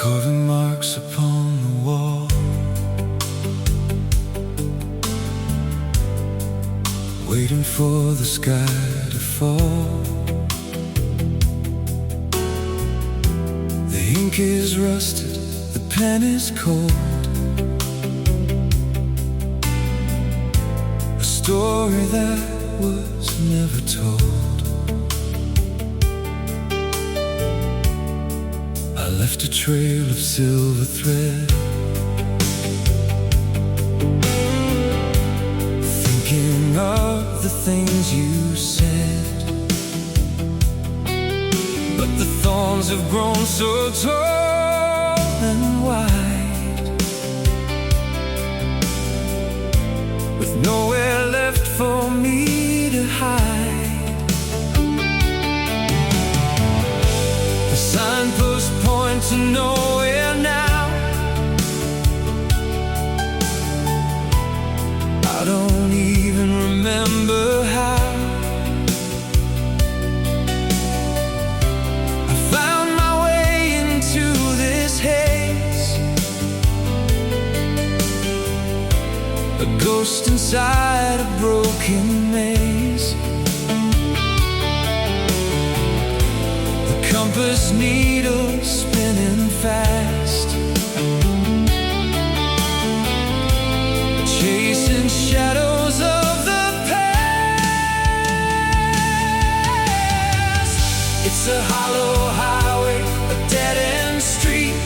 carving marks upon the wall, waiting for the sky to fall. The ink is rusted, the pen is cold. A story that was never told. I left a trail of silver thread, thinking of the things you said. But the thorns have grown so tall and wide, with nowhere left for me to hide. The signposts point to nowhere now. I don't even remember how. I found my way into this haze, a ghost inside a broken maze. The compass needle spinning fast, chasing shadows of the past. It's a hollow highway, a dead-end street.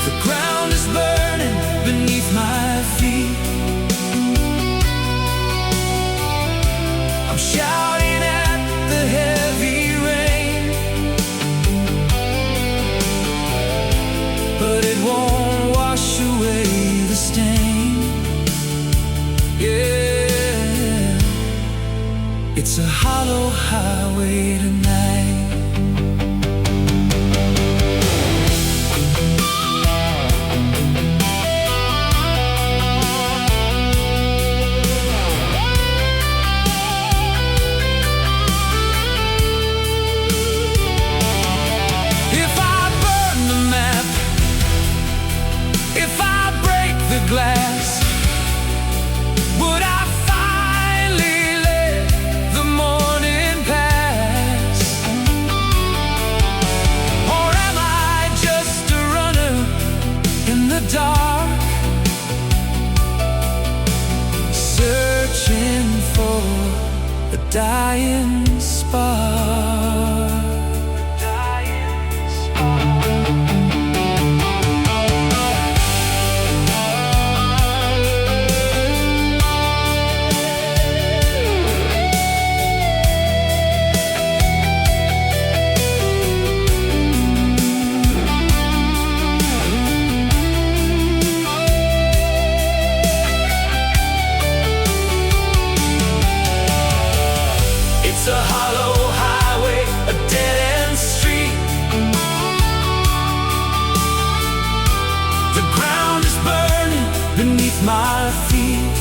The ground is burning beneath my feet. I'm shouting at the heavy rain, but it won't wash away the stain. Yeah, it's a hollow highway tonight. If I burn the map, if I break the glass, would I finally let the morning pass? Or am I just a runner in the dark, searching for a dying spark? It's a hollow highway, a dead-end street. The ground is burning beneath my feet.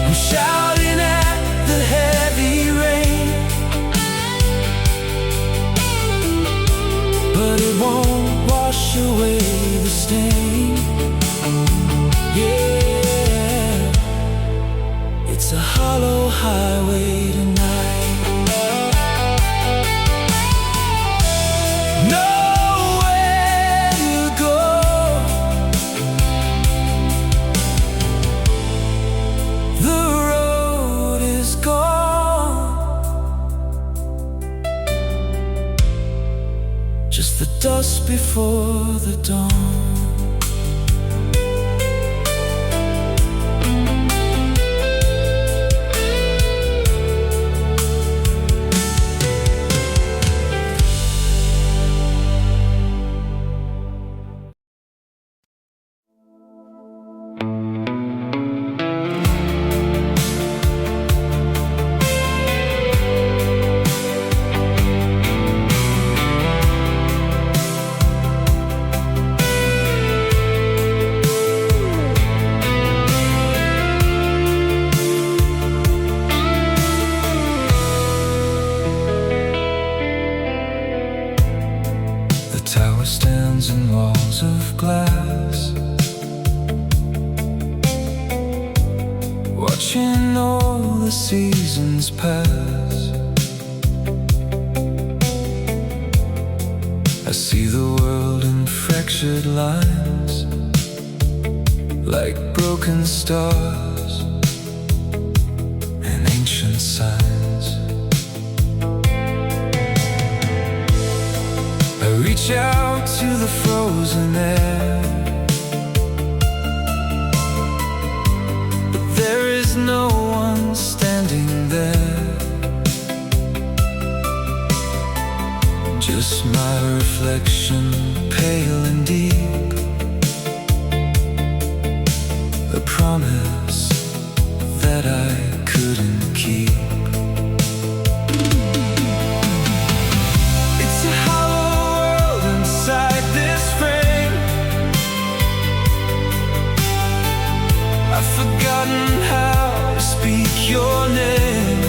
I'm shouting at the heavy rain, but it won't wash away the stain. Yeah, it's a hollow highway tonight. Nowhere to go, the road is gone, just the dust before the dawn. the seasons pass, I see the world in fractured lines, like broken stars and ancient signs. I reach out to the frozen air, but there is no one standing there, just my reflection, pale and deep, a promise that I couldn't keep. It's a hollow world inside this frame. I've forgotten how to speak your name.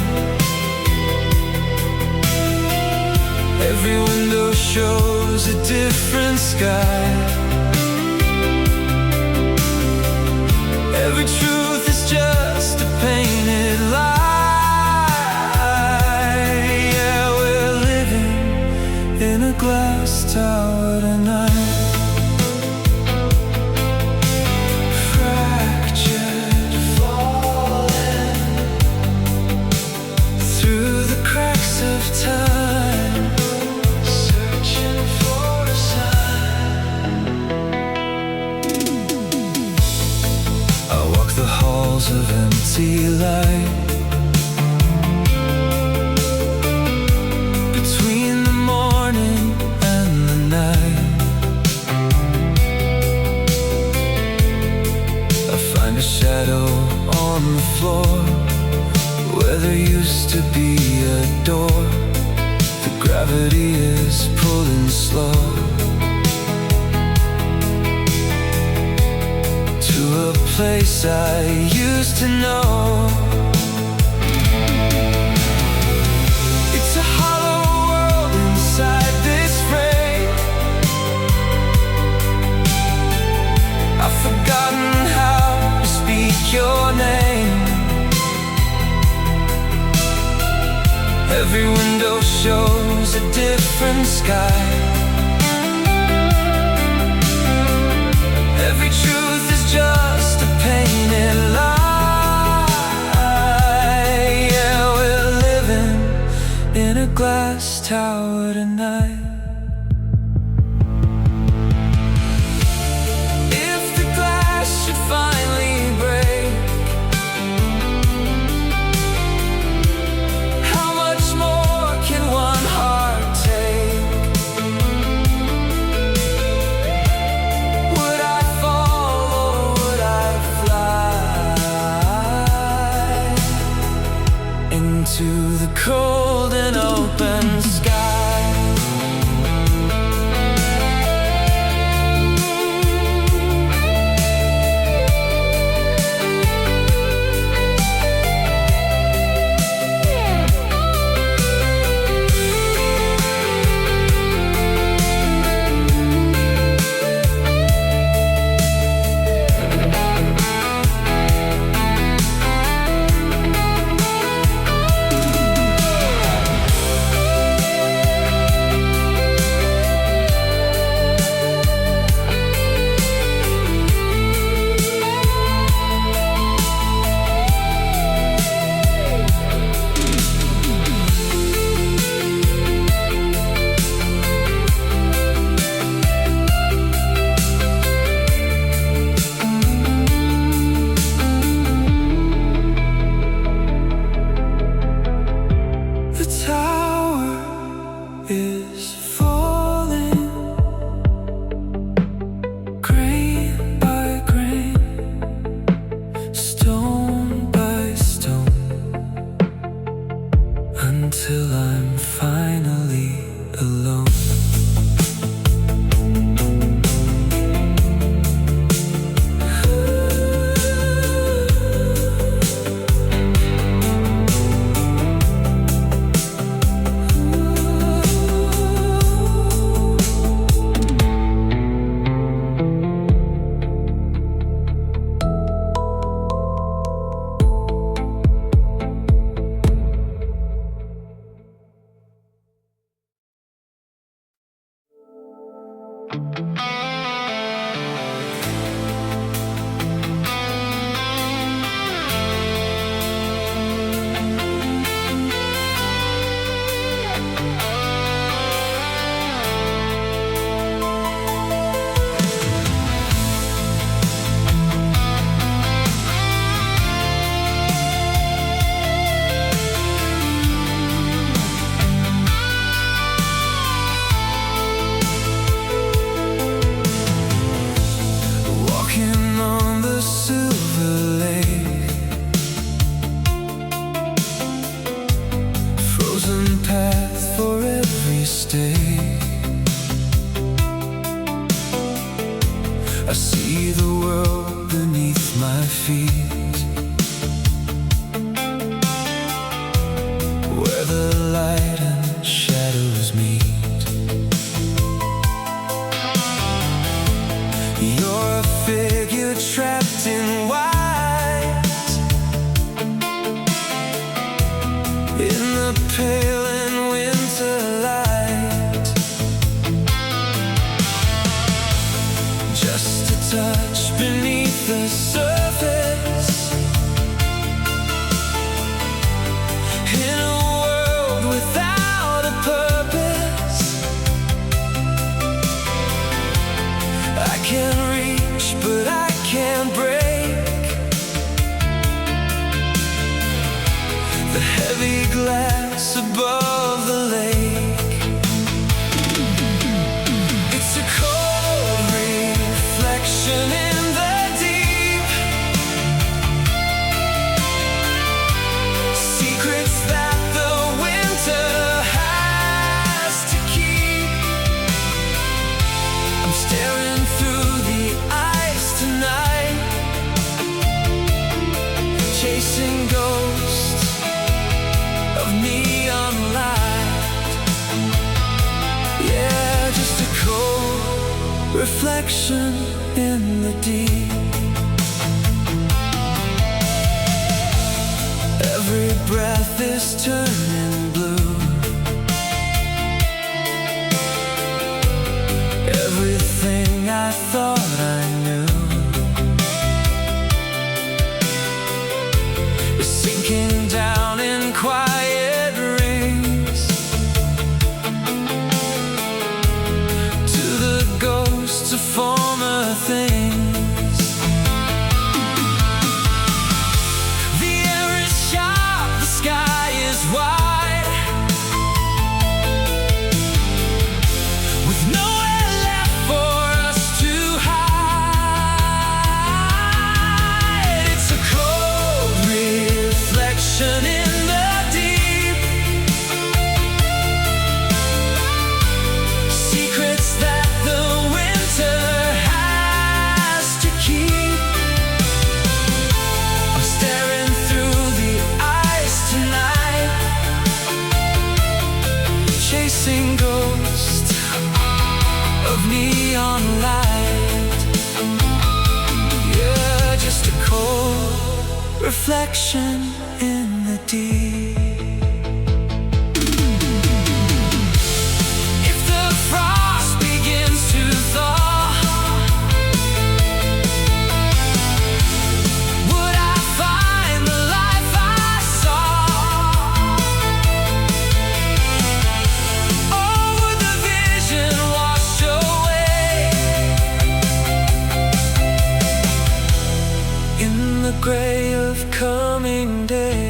Every window shows a different sky. Every truth is just a painted lie. Yeah, we're living in a glass tower tonight, fractured, falling through the cracks of time, searching for a sign. I walk the halls of empty light, between the morning and the night. I find a shadow on the floor where there used to be a door. The gravity is pulling slow to a place I used to know. It's a hollow world inside this frame. I've forgotten how to speak your name. Every window shows a different sky. Every truth is just a painted lie. Yeah, we're living in a glass tower tonight. If the glass should finally break, how much more can one heart take? Would I fall or would I fly into the cold and open sky? world beneath my feet, where the light and shadows meet. You're a figure trapped in white, in the pale and winter light. Just a touch beneath the surface, in a world without a purpose. I can reach, but I can't break the heavy glass above the lake. It's a cold reflection in the deep, secrets that the winter has to keep. I'm staring through the ice tonight, chasing ghosts of neon light. Yeah, just a cold reflection in the deep. Every breath is turning blue, everything I thought I knew is sinking down in quiet rings, to the ghosts of former things. The air is sharp, the sky is wide, with nowhere left for us to hide. It's a cold reflection in the deep, secrets that the winter has to keep. I'm staring through the ice tonight, chasing ghosts of neon light. Yeah, just a cold reflection in the deep. If the frost begins to thaw, would I find the life I saw? Or would the vision wash away in the gray of coming day?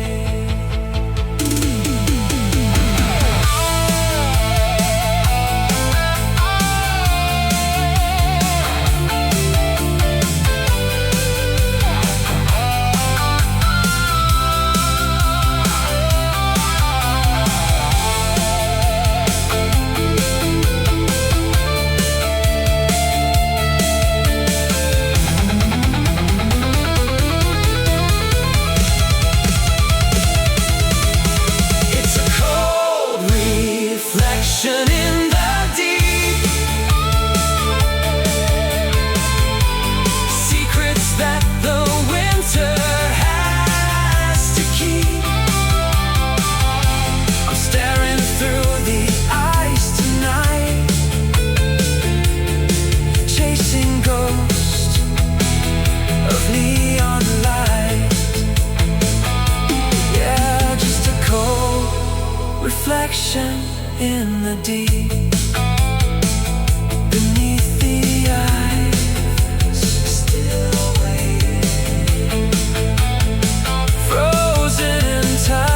It's a cold reflection in the deep, secrets that the winter has to keep. I'm staring through the ice tonight, chasing ghosts of neon light. Yeah, just a cold reflection in the deep, beneath the ice, still waiting, frozen in time.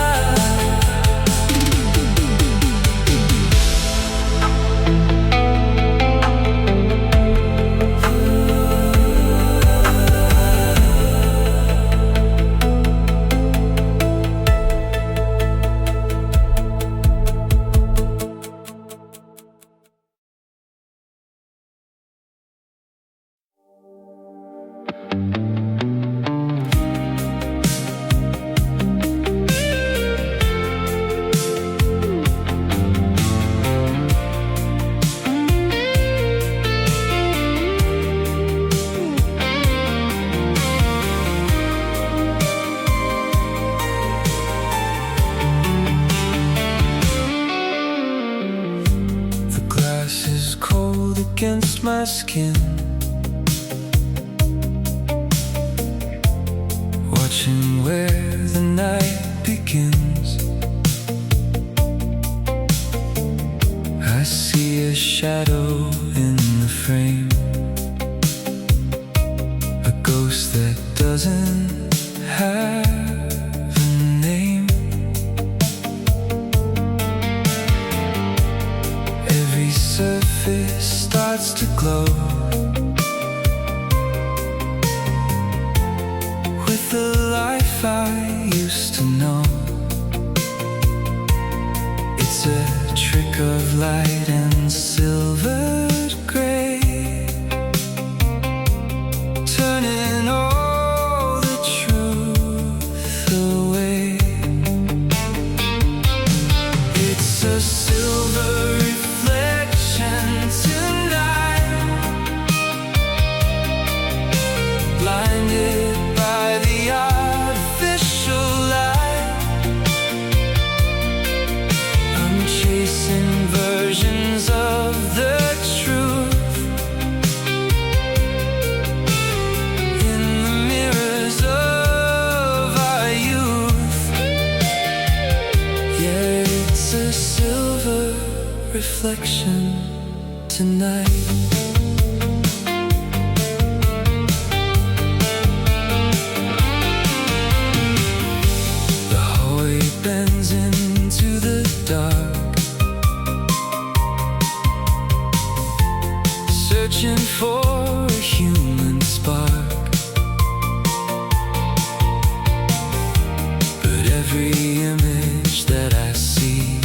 my skin, watching where the night begins. I see a shadow in the frame, a ghost that doesn't have a name. Every surface starts to glow with the life I used to know. It's a trick of light and silvered gray, turning all the truth away. It's a silver reflection tonight, blinded by the artificial light. I'm chasing versions of the truth in the mirrors of our youth. Yeah, it's a silver reflection tonight. The hallway bends into the dark, searching for a human spark. But every image that I see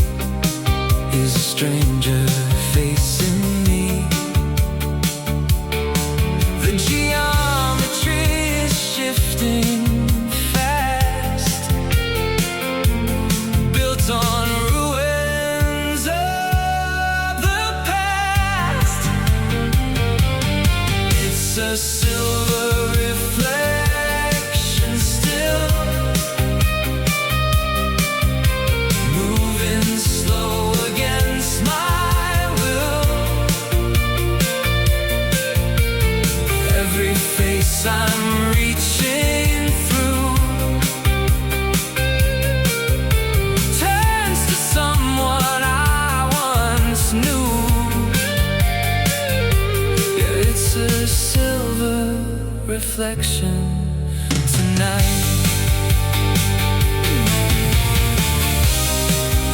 is a stranger facing me. The geometry is shifting fast, built on ruins of the past. It's a silver reflection still, moving slow against my will. Every face I'm reaching through turns to someone I once knew. Yeah, it's a silver reflection tonight.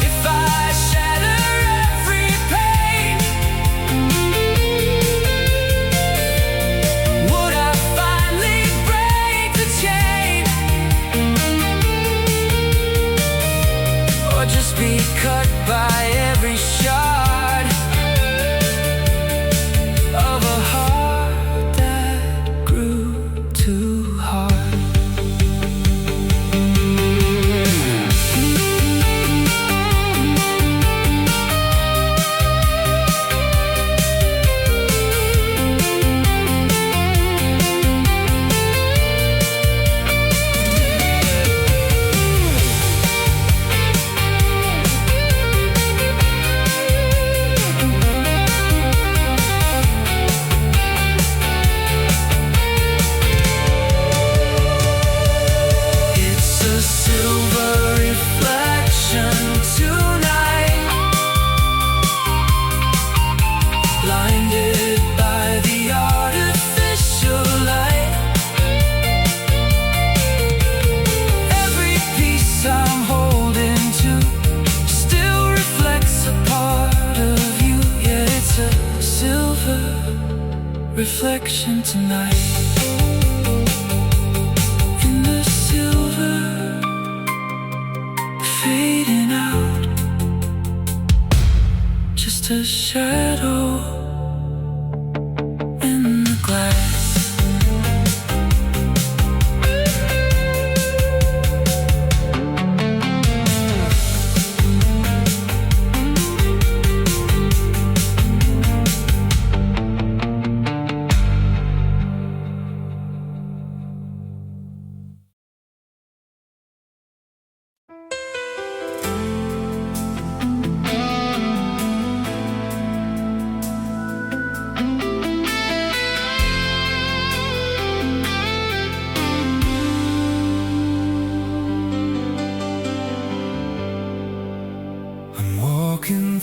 If I shatter every pane, would I finally break the chain, or just be cut by every shard of a heart that grew too hard? It's a silver reflection tonight, blinded by the artificial light. Every piece I'm holding to still reflects a part of you. Yeah, it's a silver reflection tonight. In the silver fading out, just a shadow in the glass.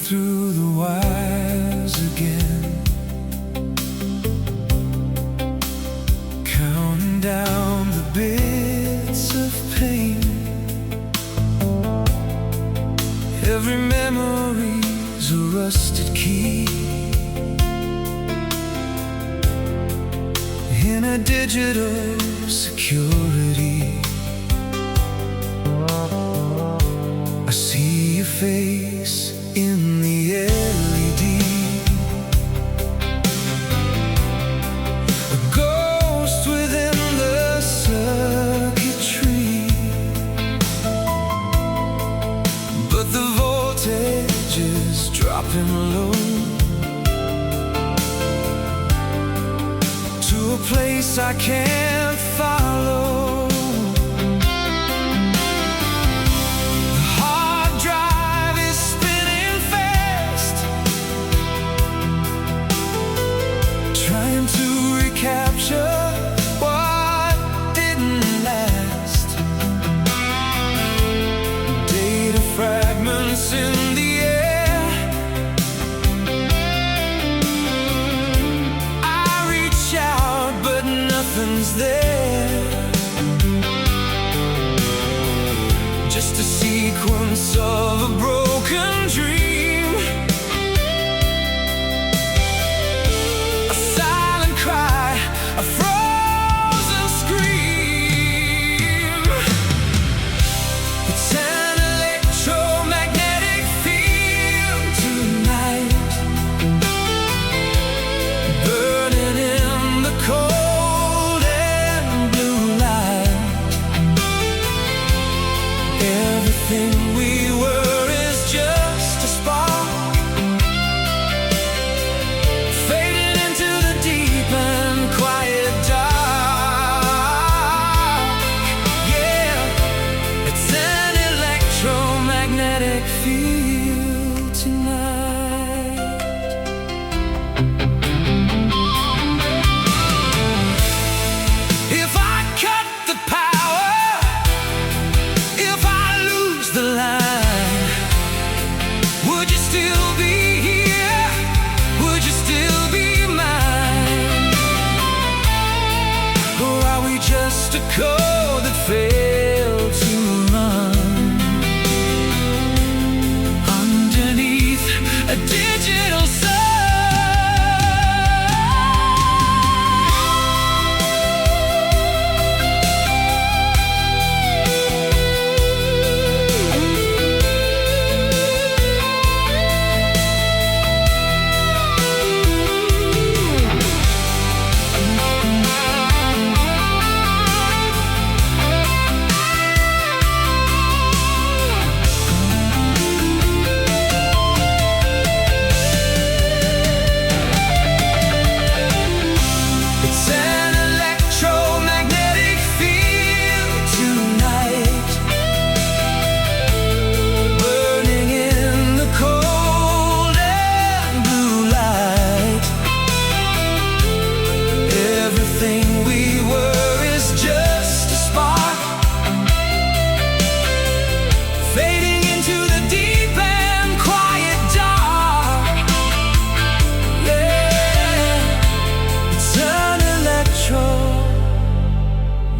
through the wires again, counting down the bits of pain. Every memory's a rusted key in a digital security. I see your face in the LED, a ghost within the circuitry, but the voltage is dropping low to a place I can't follow. Capture what didn't last. Data fragments in the air. I reach out, but nothing's there. Just a sequence of a broken dream. A frozen scream. It's an electromagnetic field tonight, burning in the cold and blue light. Everything we were is just a spark, fading into the deep and quiet dark. Yeah, it's an electromagnetic field tonight. If I cut the power, if I lose the line, would you still be here? Would you still be mine? Or are we just a code that failed to run underneath a digital sun?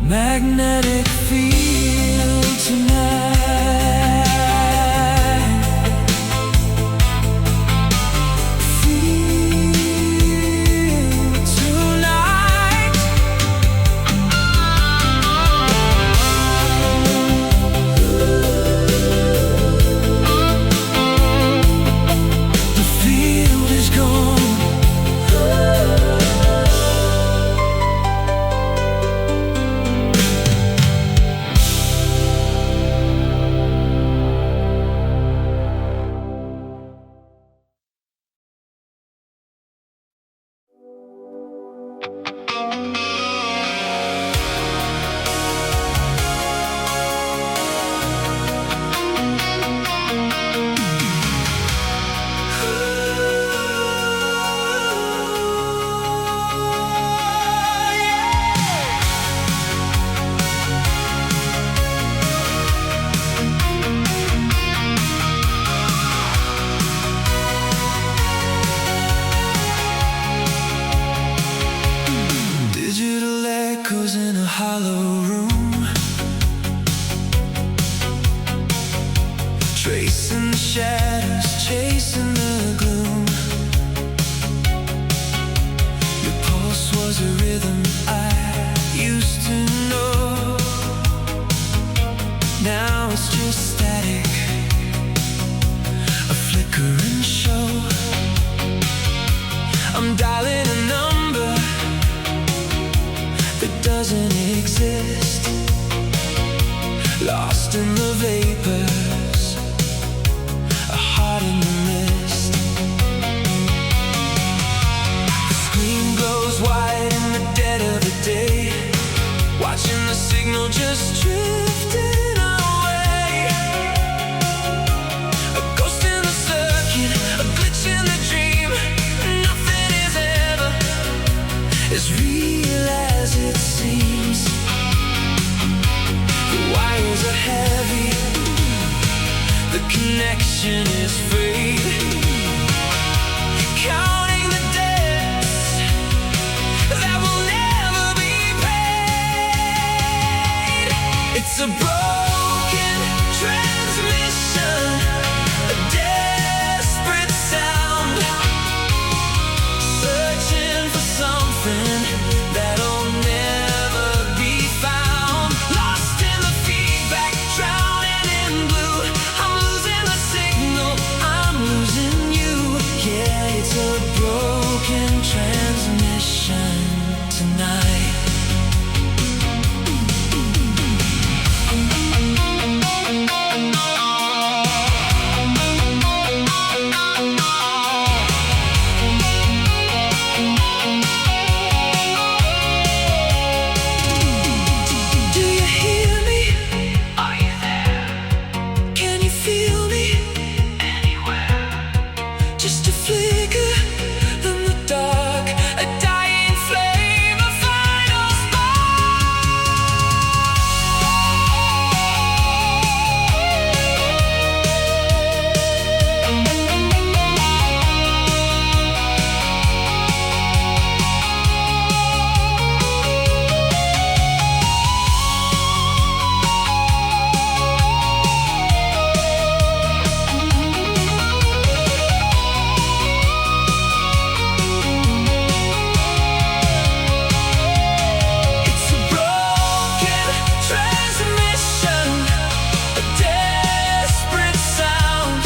Magnetic field tonight. Field tonight. The field is gone. a hollow room, tracing the shadows, chasing the gloom. Your pulse was a rhythm I used to know. Now it's just static, a flickering show. I'm dialing a number that doesn't exist, lost in the vapors, a heart in the mist. The screen glows white in the dead of the day, watching the signal just drifting away. A ghost in the circuit, a glitch in the dream. Nothing is ever as real as it seems. The wires are heavy, the connection is free. Counting the debts that will never be paid. It's a broken transmission, a desperate sound, searching for something that'll never be found. Lost in the feedback, drowning in blue. I'm losing the signal, I'm losing you. Yeah, it's a broken transmission tonight. Do you hear me? Are you there? Can you feel me? Anywhere. Just a flicker in the dark, a dying flame, a final It's a broken transmission, a desperate sound,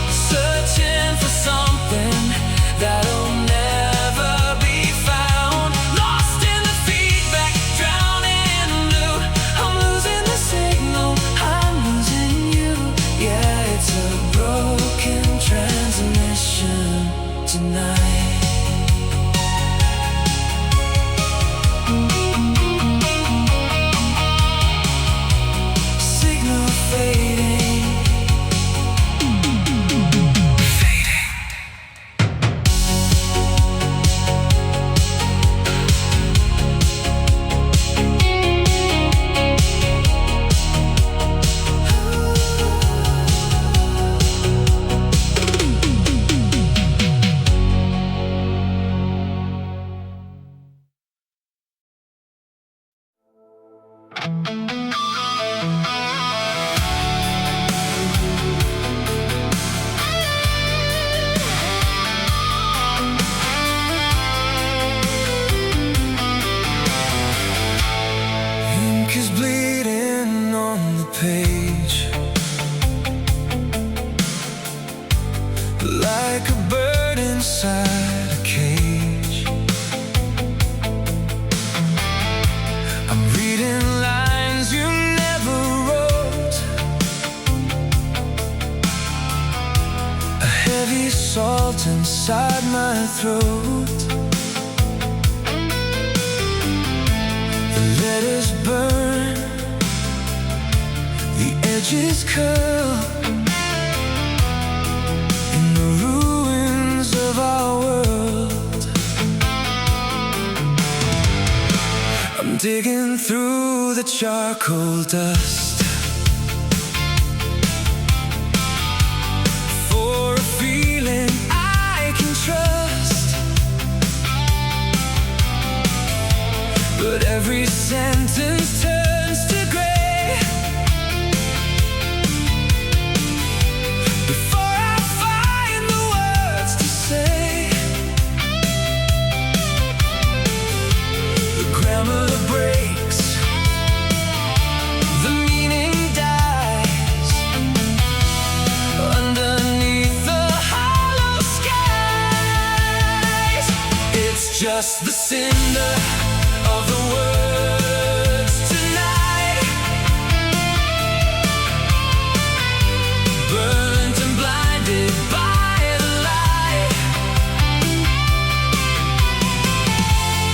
searching for something that'll never be found. Lost in the feedback, drowning in blue. I'm losing the signal, I'm losing you. Yeah, it's a broken transmission tonight. Signal fading, fading. Ink is bleeding on the page, like a bird inside a cage. I'm reading lines you never wrote, a heavy salt inside my throat. The letters burn, the edges curl in the ruins of our world. I'm digging through the charcoal dust for a feeling I can trust. But every every sentence turns to gray. Before I find the words to say, the grammar breaks, the meaning dies underneath the hollow skies. It's just the cinder of the words tonight, burnt and blinded by the light.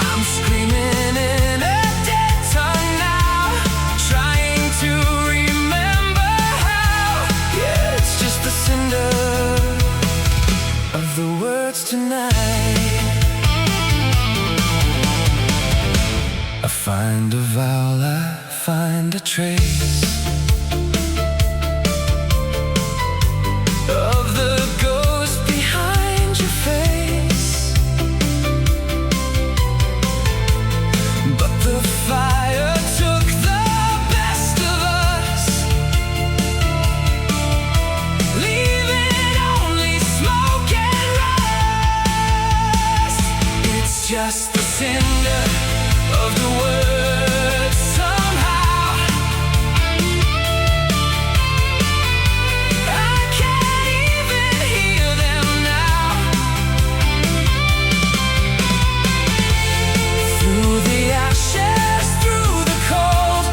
I'm screaming in a dead tongue now, trying to remember how. Yeah, it's just the cinder of the words tonight. I find a vowel, I find a trace of the ghost behind your face. But the fire took the best of us, leaving only smoke and rust. It's just the cinder of the words somehow. I can't even hear them now. Through the ashes, through the cold,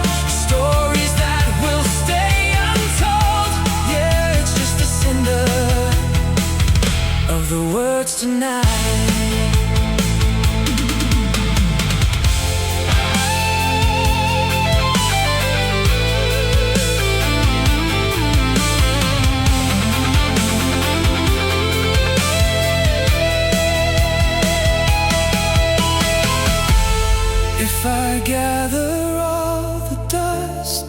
stories that will stay untold. Yeah, it's just the cinder of the words tonight. If I gather all the dust,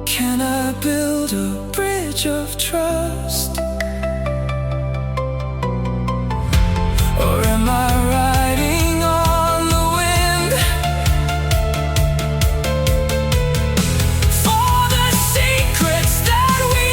can I build a bridge of trust? Or am I riding on the wind for the secrets that we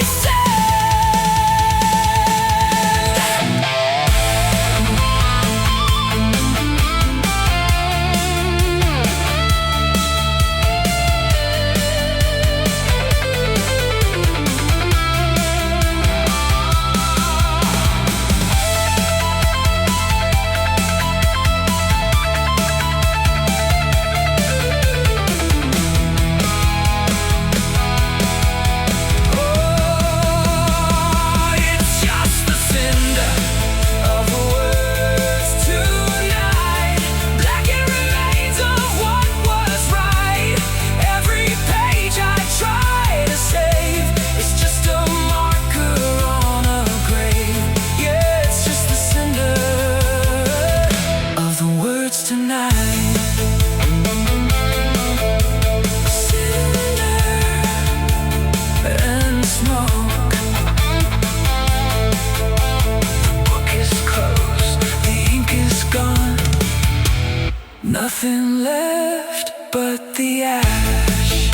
nothing left but the ash.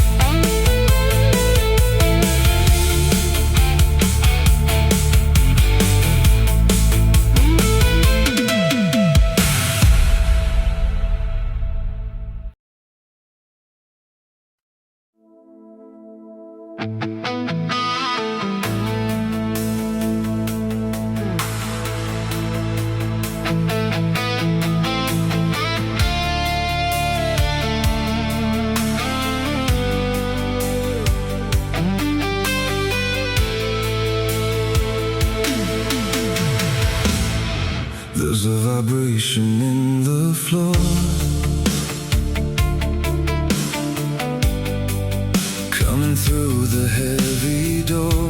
There's a vibration in the floor, coming through the heavy door.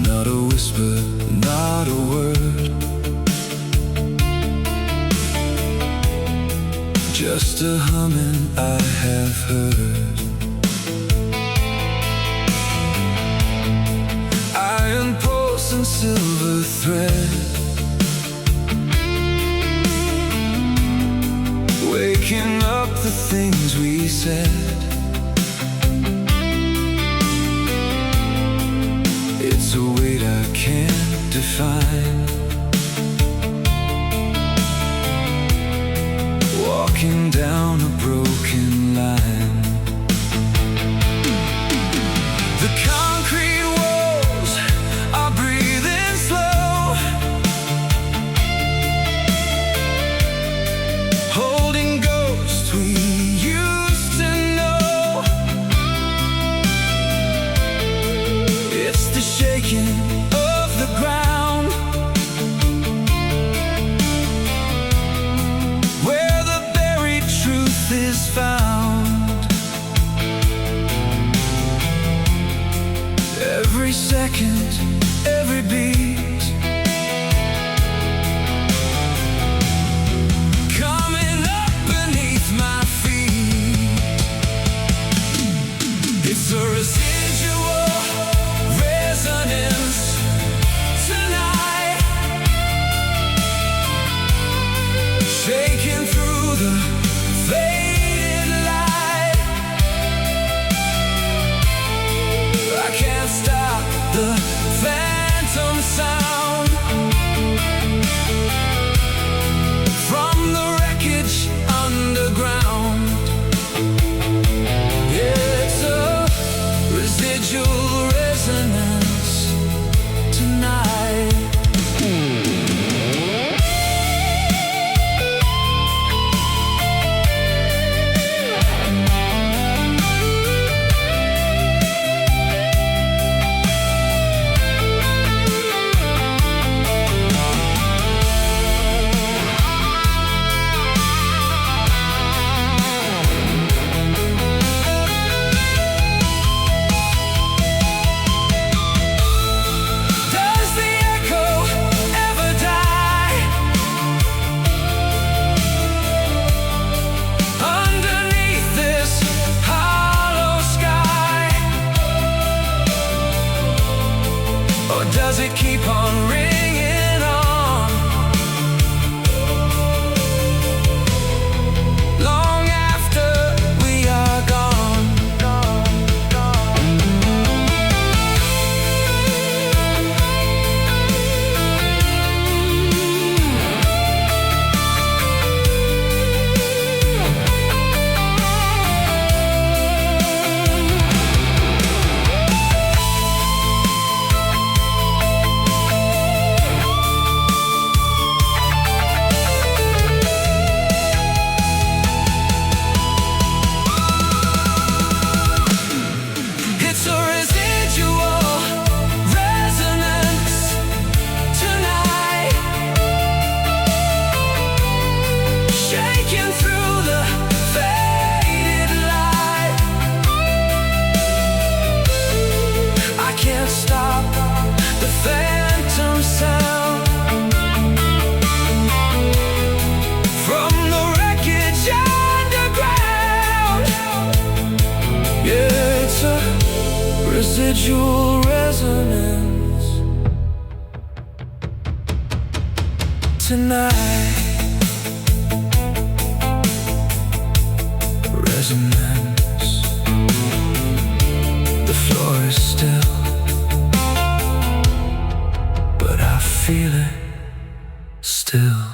Not a whisper, not a word, just a humming I have heard. Iron pulse golden silver thread, waking up the things we said. It's a weight I can't define, walking down a broken line. The concrete walls are breathing slow, holding ghosts we used to know. It's the shaking of the ground, where the buried truth is found. Every second, every beat, coming up beneath my feet. It's a residual resonance tonight, shaking through the faded light. I can't stop the phantom sound from the wreckage underground. Yeah, it's a residual resonance tonight. Does the echo ever die underneath this hollow sky? Or does it keep on ringing on, long after we are gone? It's a residual resonance tonight, shaking through the faded light. I can't stop the phantom sound from the wreckage underground. Yeah, it's a residual resonance tonight. Resonance. The floor is still, but I feel it still.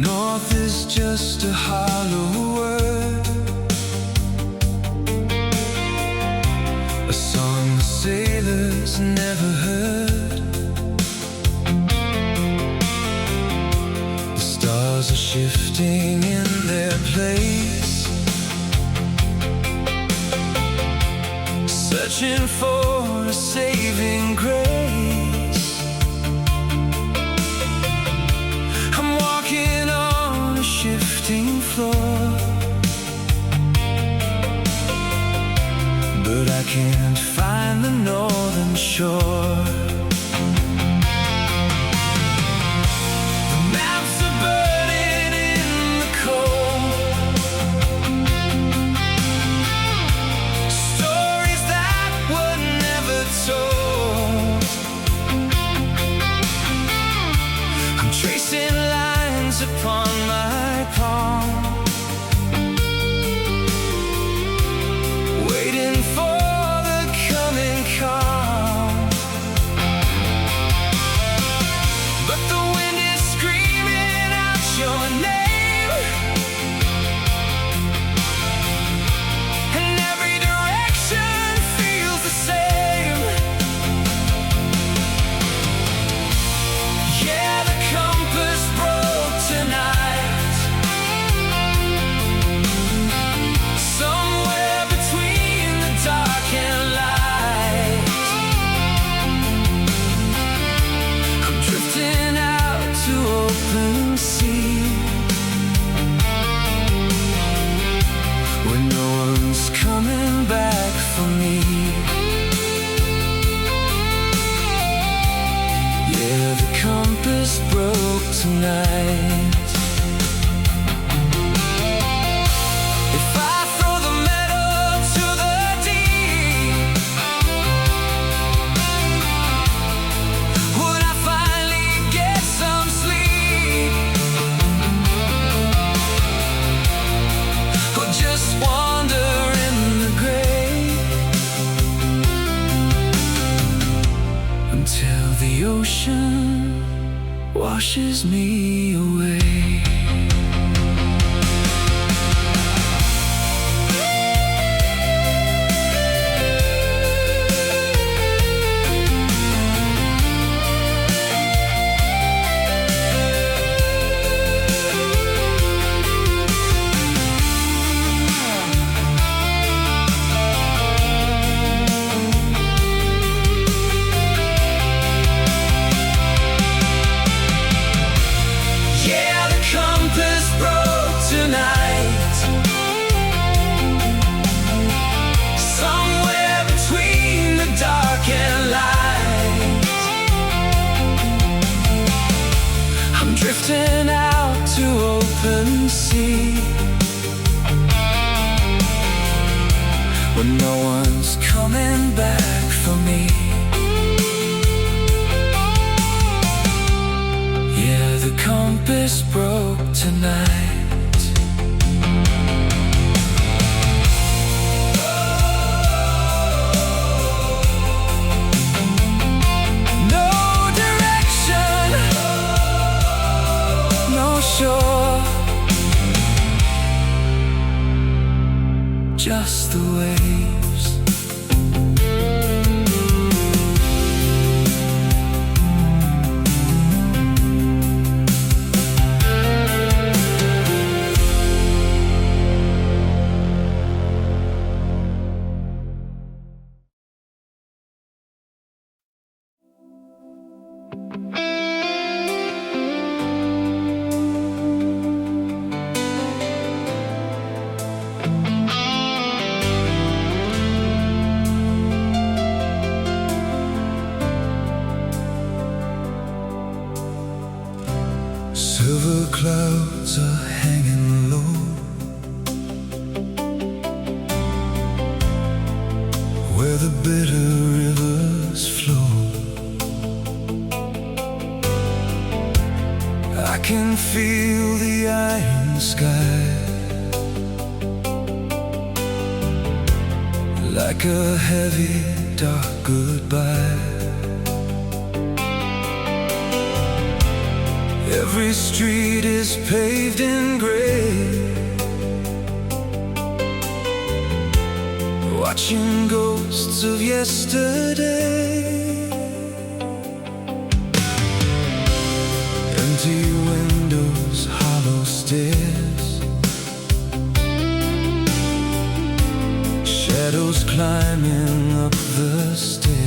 North is just a hollow word, a song the sailors never heard. The stars are shifting in their place, searching for a saving grace. I'm walking on a shifting floor, but I can't find the northern shore. The maps are burning in the cold, stories that were never told. I'm tracing lines upon my palm, waiting for the coming calm. But the wind is screaming out your name, and every direction feels the same. Yeah, the compass broke tonight, somewhere between the dark and light. I'm drifting out to open sea, where no one's coming back for me. Yeah, the compass broke tonight. If I throw the metal to the deep, would I finally get some sleep, or just wander in the gray until the ocean washes me away? Yeah, the compass broke tonight, somewhere between the dark and light. I'm drifting out to open sea, where no one's coming back for me. Yeah, the compass broke tonight. No direction, no shore, just the waves. Silver clouds are hanging low, where the bitter rivers flow. I can feel the iron sky, like a heavy, dark goodbye. Every street is paved in gray, watching ghosts of yesterday. Empty windows, hollow stairs, shadows climbing up the stairs.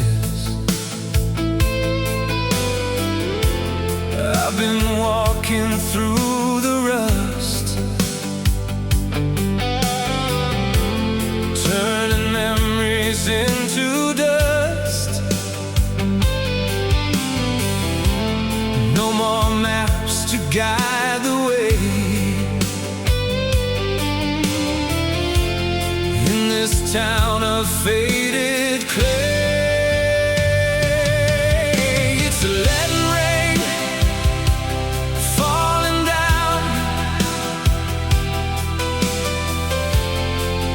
I've been walking through the rust, turning memories into dust. No more maps to guide the way in this town of faded clay. It's letting rain falling down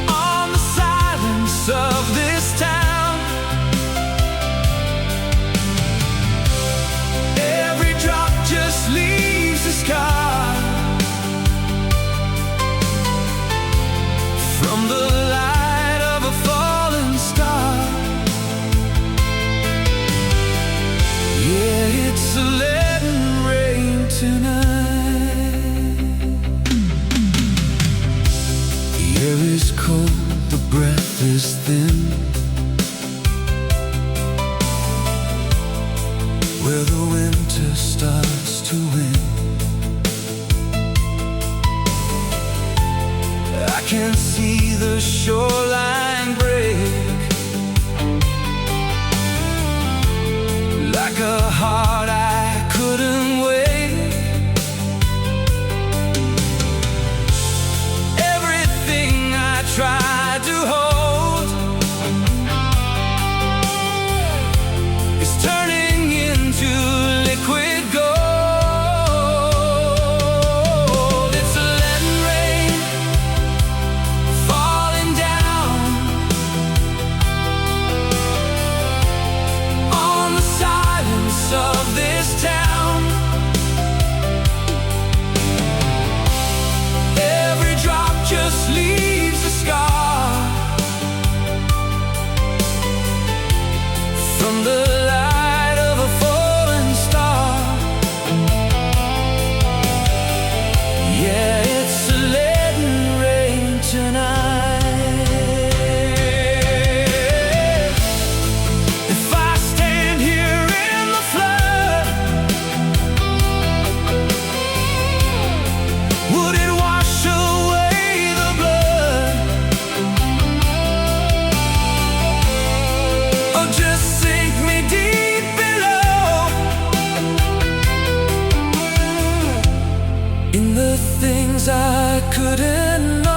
on the silence of this town. Every drop just leaves a scar from the light of a fallen star. Yeah, it's letting rain tonight. The air is cold, the breath is thin, where the winter starts to win. I can see the shoreline break, like a heart I couldn't wake. Everything I tried to hold is turning into liquid gold. It's letting rain falling down on the silence of this town. Every drop just leaves a scar from the light of a fallen star. Yeah, it's letting rain tonight. If I stand here in the flood, would it wash away the blood, or just sink me deep below in the things I couldn't know?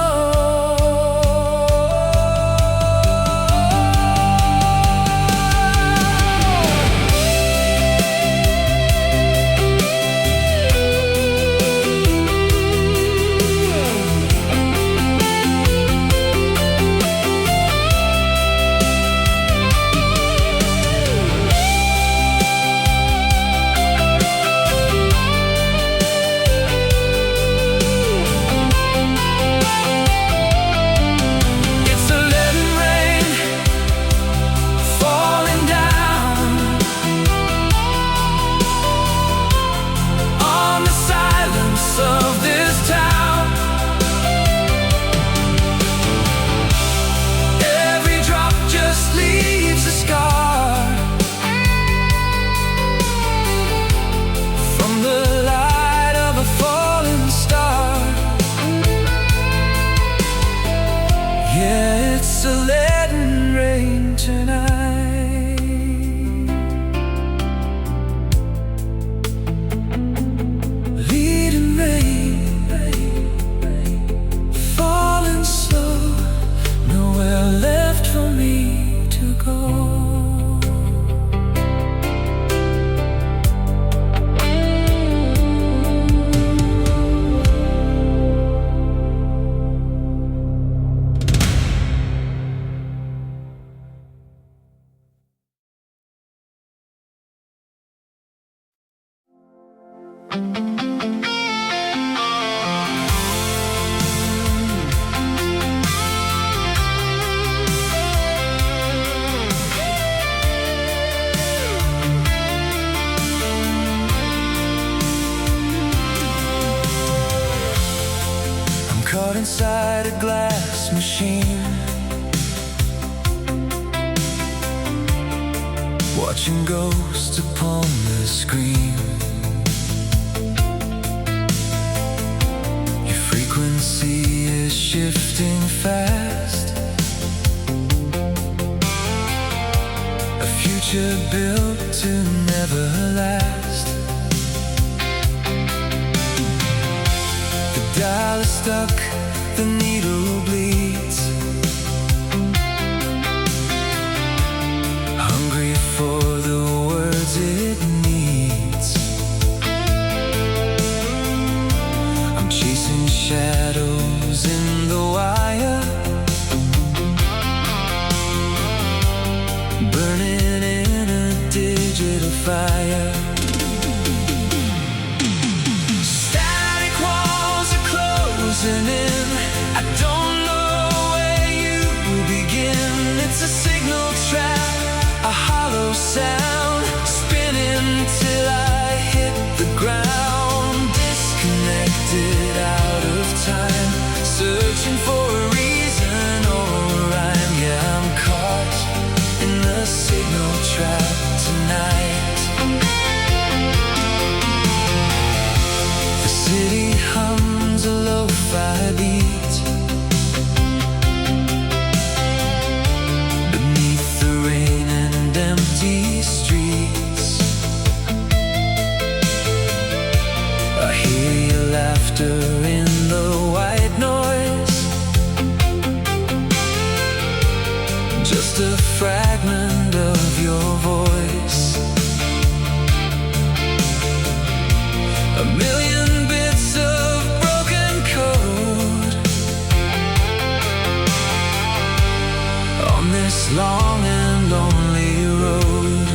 caught inside a glass machine, watching ghosts upon the screen. Your frequency is shifting fast, a future built to never last. The dial is stuck, the needle bleeds, hungry for the words it needs. I'm chasing shadows in the wire, burning in a digital fire. Static walls are closing in, I don't know where you begin. It's a signal trap, a hollow sound, spinning till I hit the ground. Disconnected out of time, searching for a reason or a rhyme. Yeah, I'm caught in the signal trap tonight. The city hums a lo-fi beat beneath the rain and empty streets. I hear your laughter in the white noise, just a fragment of your voice. A million bits of broken code on this long and lonely road.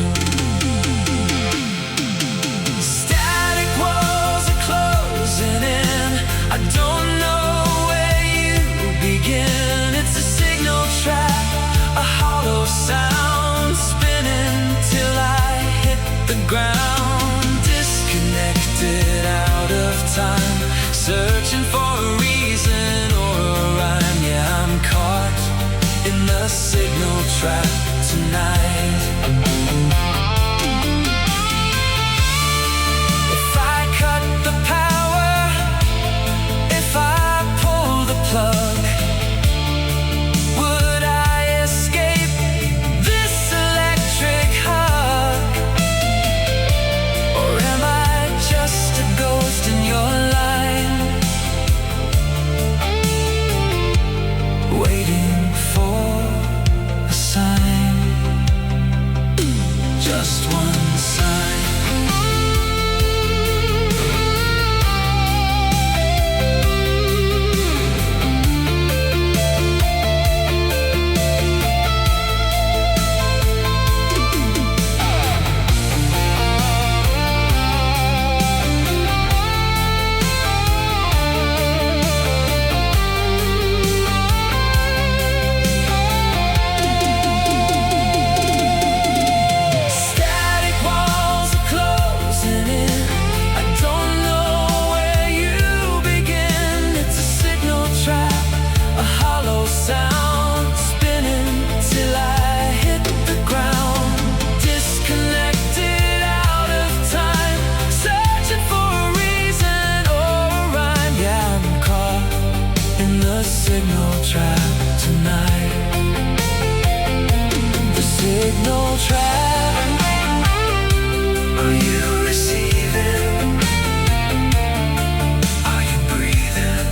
Static walls are closing in, I don't know where you begin. It's a signal trap, a hollow sound, spinning till I hit the ground. Disconnected out of time, searching for a reason or a rhyme. Yeah, I'm caught in the signal trap tonight. If I cut the power, if I pull the plug, would I escape this electric hug? Or am I just a ghost in your line, waiting for a sign? Just one sign. Static walls are closing in, I don't know where you begin. It's a signal trap, a hollow sound, spinning till I hit the ground. Disconnected out of time, searching for a reason or a rhyme. Yeah, I'm caught in the signal trap tonight. The signal trap. Are you receiving? Are you breathing?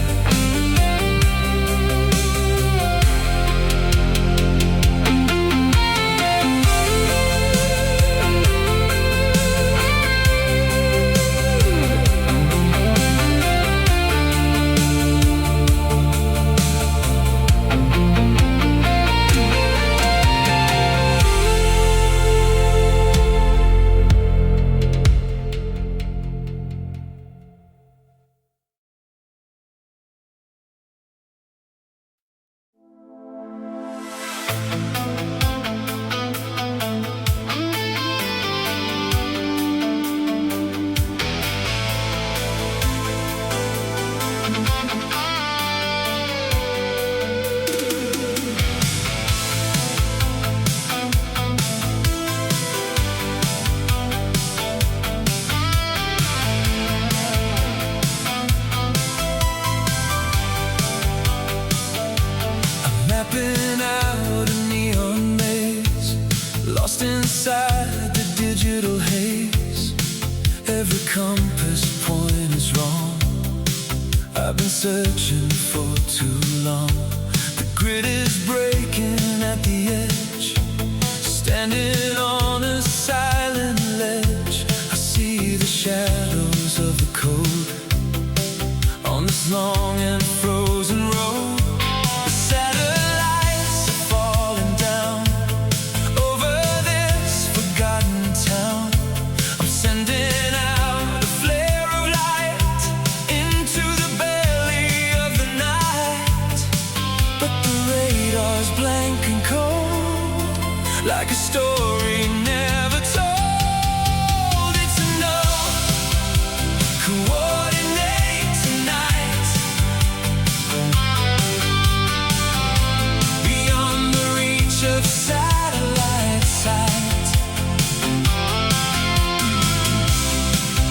inside the digital haze. Every compass point is wrong. I've been searching for too long. The grid is breaking at the edge. Standing on a silent ledge, I see the shadows of the code on this long and frozen road. The satellites are falling down over this forgotten town. I'm sending out a flare of light into the belly of the night. But the radar's blank and cold, like a story never told. It's a no coordinate tonight. Beyond the reach of satellite sight.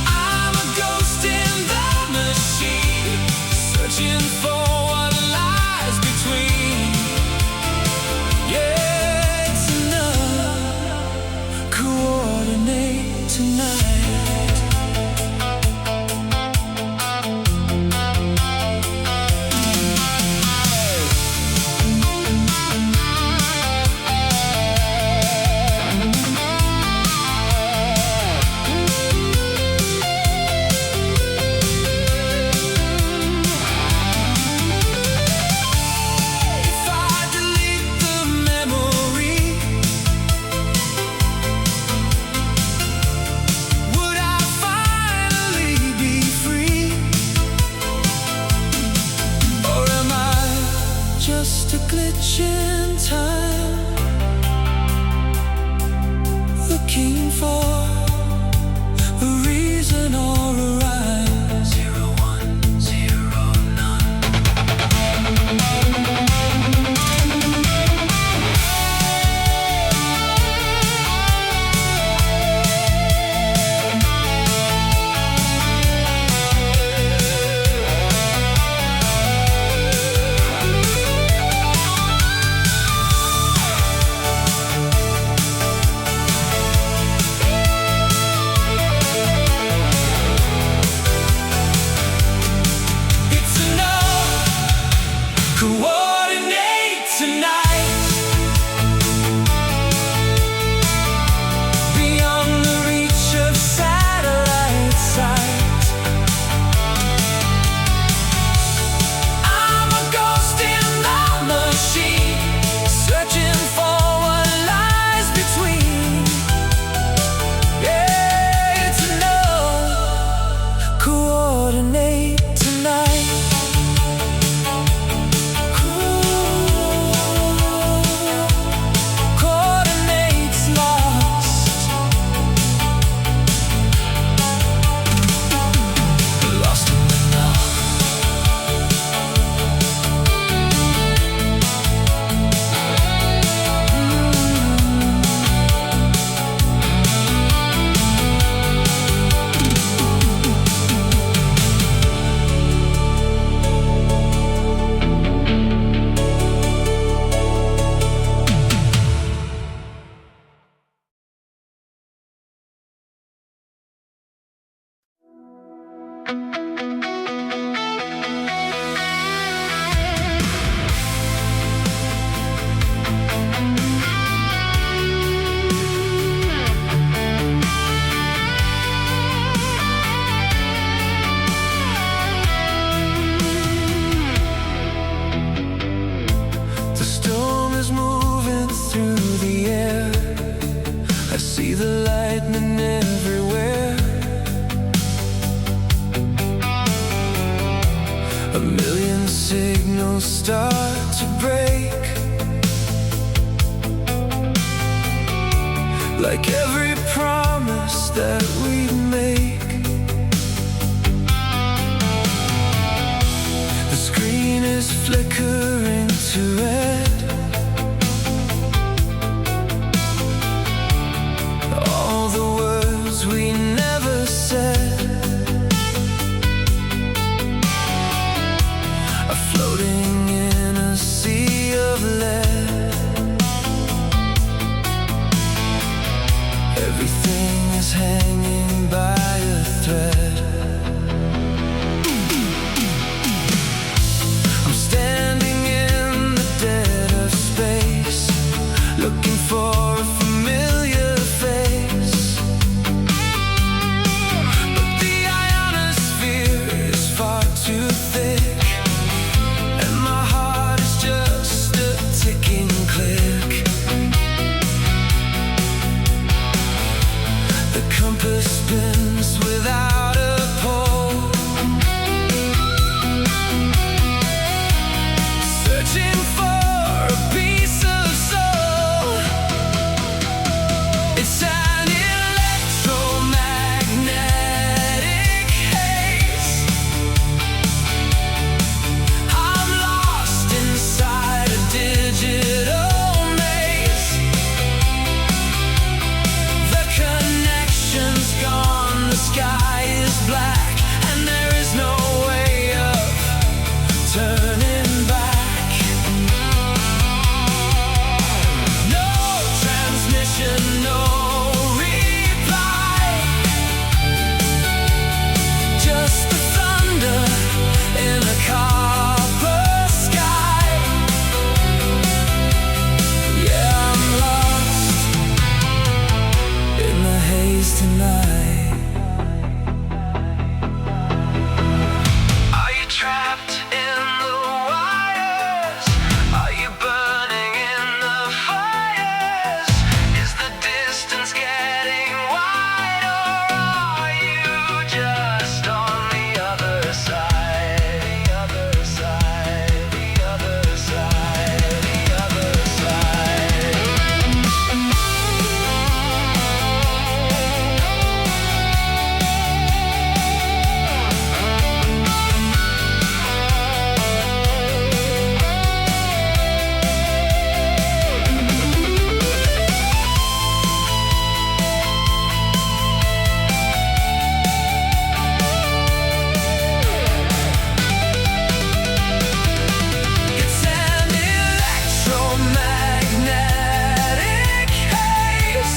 I'm a ghost in the machine, searching for what lies between. Yeah, it's enough. Coordinate tonight. If I delete the memory, would I finally be free? Or am I just a glitch in time, looking for a reason or a rhyme? 0109. It's enough. Coordinate tonight. Beyond the reach of satellite sight. I'm a ghost in the machine, searching for what lies between. Yeah, it's enough. Coordinate tonight. Coordinates lost. Lost in the now. The storm is moving through the air. I see the lightning everywhere. A million signals start to break, like every promise that we make. The screen is flickering to red. All the words we never said are floating in a sea of lead. turning back. No transmission, no reply. Just the thunder in a copper sky. Yeah, I'm lost in the haze tonight. Are you trapped in the wires? Are you burning in the fires? Is the distance getting wide, or are you just on the other side? The other side, the other side, the other side. It's an electromagnetic haze.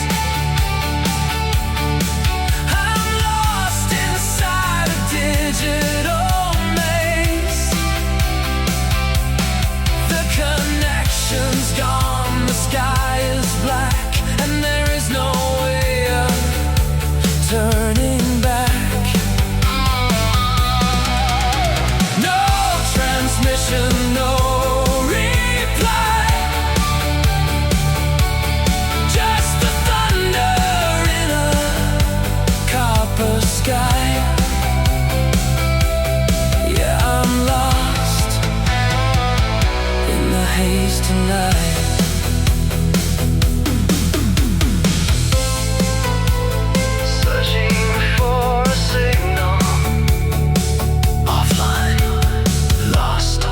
I'm lost inside a digital maze. The connection's gone, the sky is black, and there is no way of turning back. No transmission, no reply. Just the thunder in a copper sky. Yeah, I'm lost in the haze tonight. Searching for a signal. Offline, lost.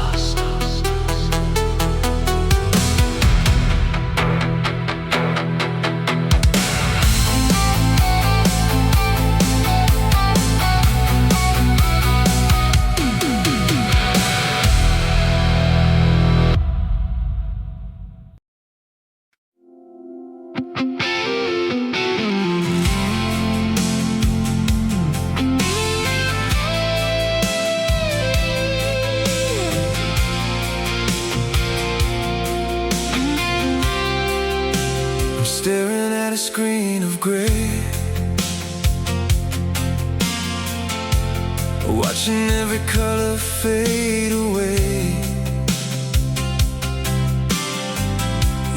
I'm staring at a screen of gray, watching every color fade away.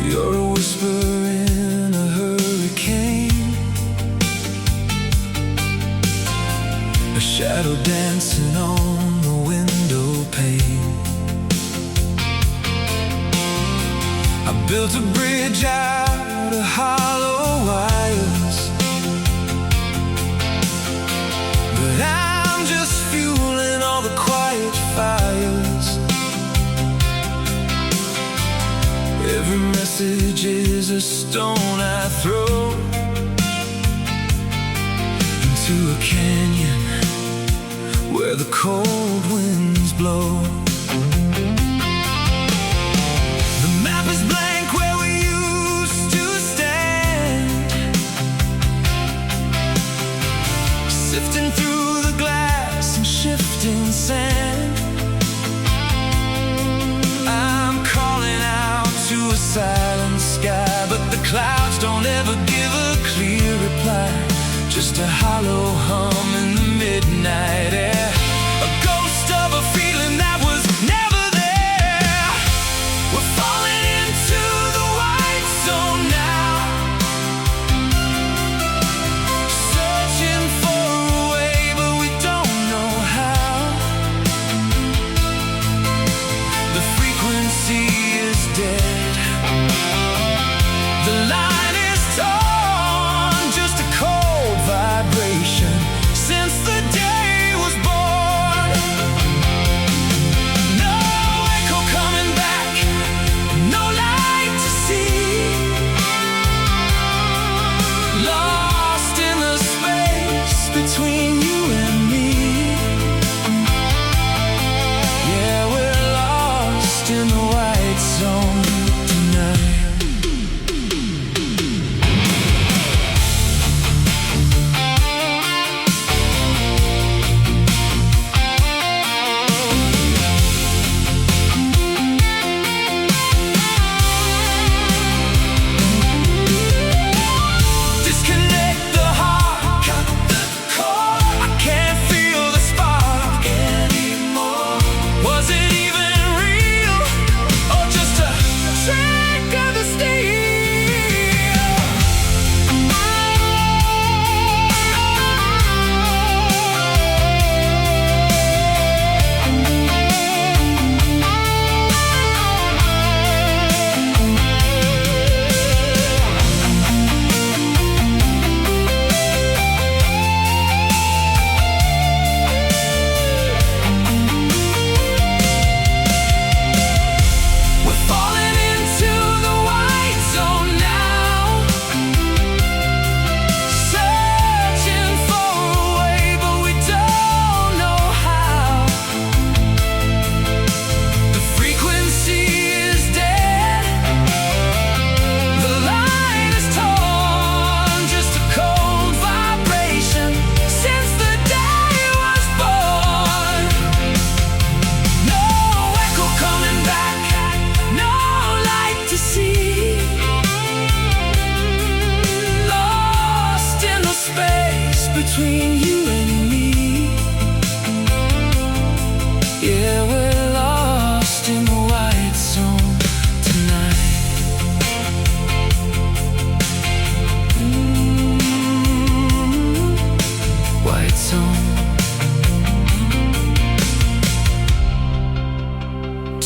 You're a whisper in a hurricane, a shadow dancing on the window pane. I built a bridge out of hollow wires, but I'm just fueling all the quiet fires. Every message is a stone I throw into a canyon where the cold winds blow. The map is blank where we used to stand, sifting through the glass and shifting sand. I'm calling out to a silent sky, but the clouds don't ever give a clear reply. Just a hollow hum in the midnight air, a ghost of a feeling that was never there. We're falling into the white zone now, searching for a way, but we don't know how. The frequency is dead, the line is torn, just a cold vibration since the day was born. No echo coming back, no light to see, lost in the space between you and me. Yeah, we're lost.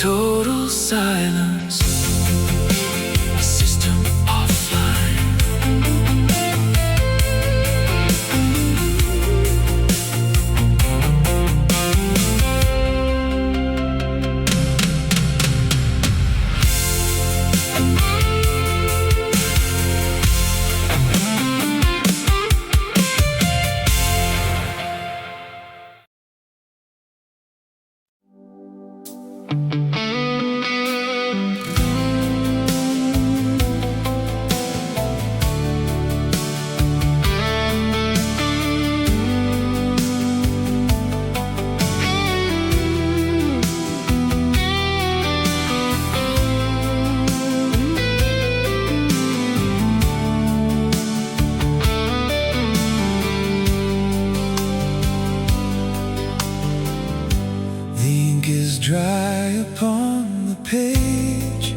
total silence. System offline. Dry upon the page,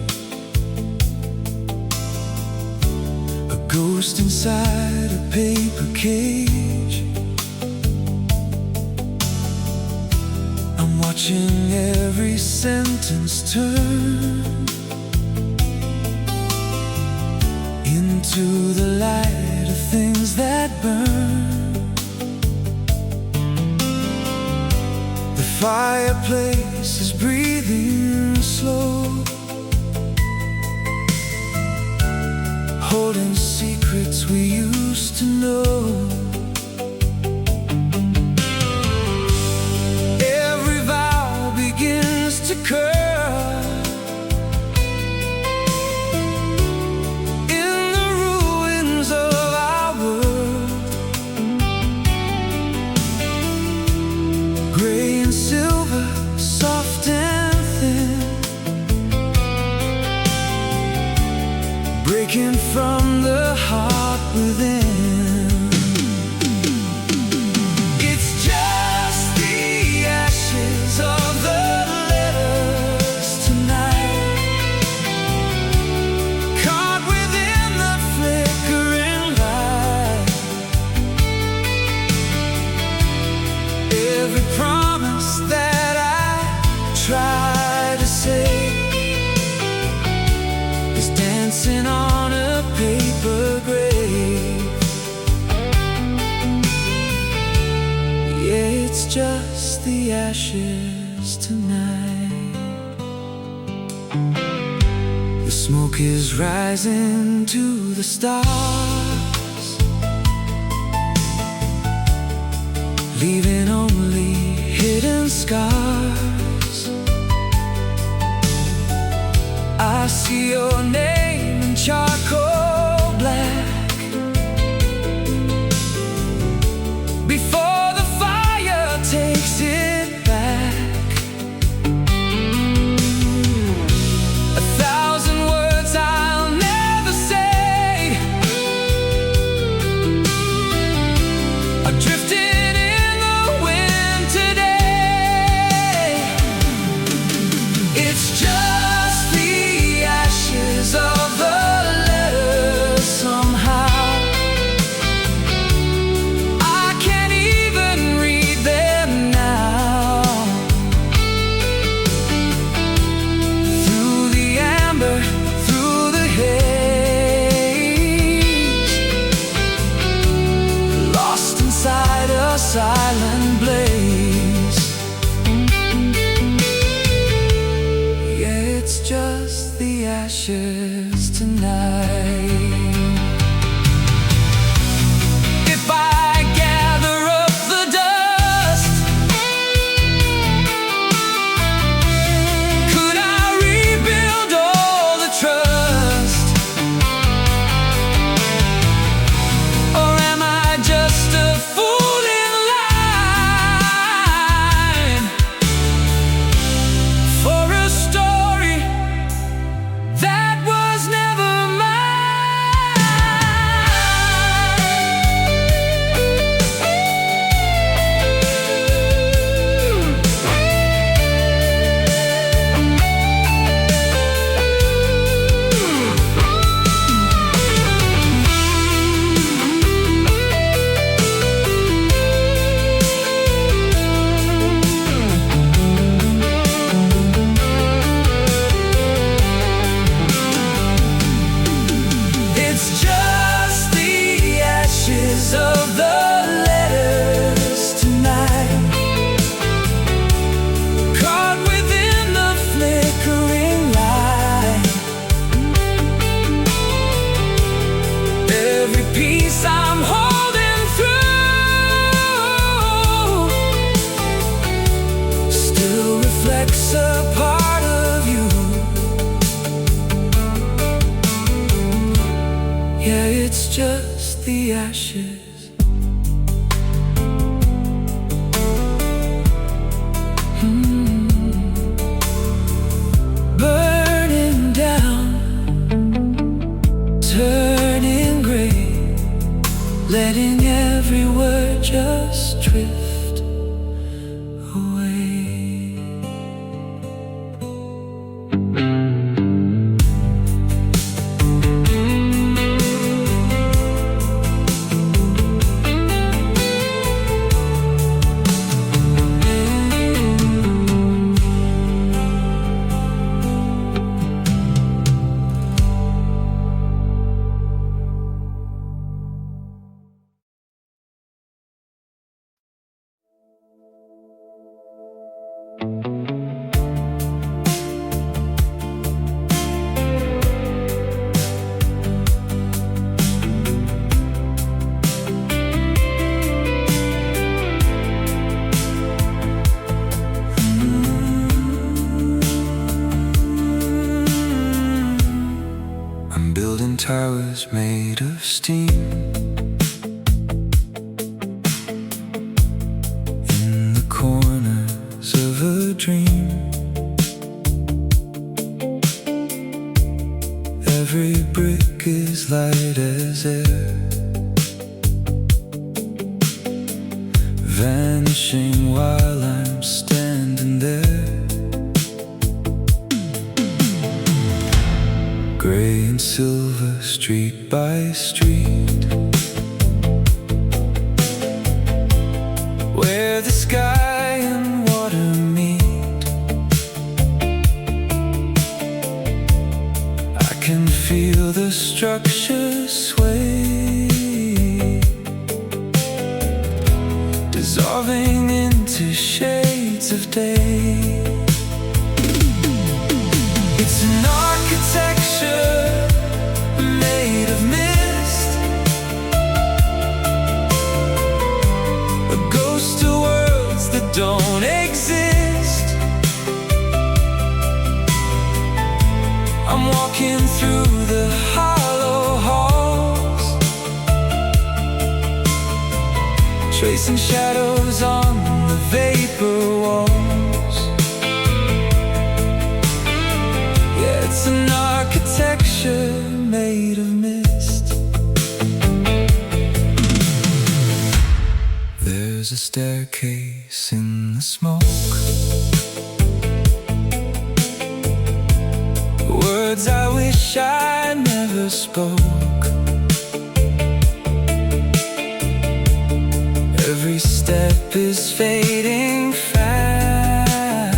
a ghost inside a paper cage. I'm watching every sentence turn into the light of things that burn. The fireplace is breathing slow, holding secrets we used to know. Every vow begins to curl in the ruins of our world. Gray and silver, soft and thin, breaking from the heart within. It's just the ashes of the letters tonight, caught within the flickering light. Every promise that I try to say is dancing on a paper grave. Yeah, it's just the ashes tonight. The smoke is rising to the stars, leaving only hidden scars. I see your name in charcoal black, before the fire takes it back. 1,000 words I'll never say are drifting in the wind today. It's just the ashes of the letters somehow. I can't even read them now. Through the amber, through the haze, lost inside a silent blaze. Yeah, it's just the ashes tonight. If I gather up the dust, could I rebuild all the trust? Or am I just a fool in line for a story that was never mine? the ashes. Burning down, turning gray, letting every word just drift away. I'm building towers made of steam in the corners of a dream. Every brick is light as air, vanishing while I'm standing there. Gray and silver, street by street, where the sky and water meet. I can feel the structure sway, dissolving into shades of day. It's an architecture made of mist, a ghost of worlds that don't exist. I'm walking through the hollow halls, tracing shadows on the vapor walls. It's an architecture made of mist. There's a staircase in the smoke, words I wish I never spoke. Every step is fading fast,